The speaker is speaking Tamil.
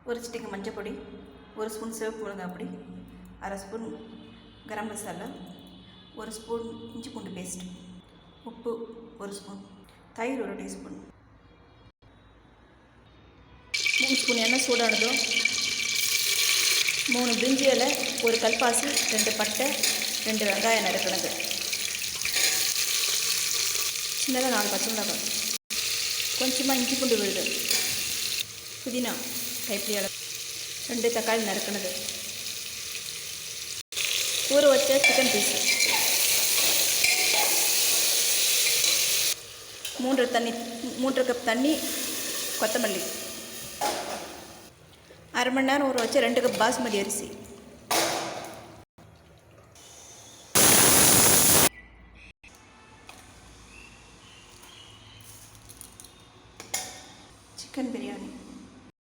ஒரு சிட்டிக்கு மஞ்சள் பொடி, ஒரு ஸ்பூன் சிவப்பு மிளகாய் பொடி, அரை ஸ்பூன் கரம் மசாலா, ஒரு ஸ்பூன் இஞ்சி பூண்டு பேஸ்ட், உப்பு ஒரு ஸ்பூன், தயிர் ஒரு டீஸ்பூன். 3 ஸ்பூன் எண்ணெய் சூடானதும் 3 பிரிஞ்சி இலை, ஒரு கல்பாசி, 2 பட்டை, 2 வெங்காயம் நறுக்கினது, சின்னதாக 4 பச்சை மிளகாய், கொஞ்சமாக இஞ்சி பூண்டு விழுது, புதினா கைப்பிடி அளவு, 2 தக்காளி நறுக்கினது, ஊற வச்ச சிக்கன் பீஸு, 3 கப் தண்ணி, கொத்தமல்லி, அரை மணி நேரம் ஊற வச்ச 2 கப் பாஸ்மதி அரிசி.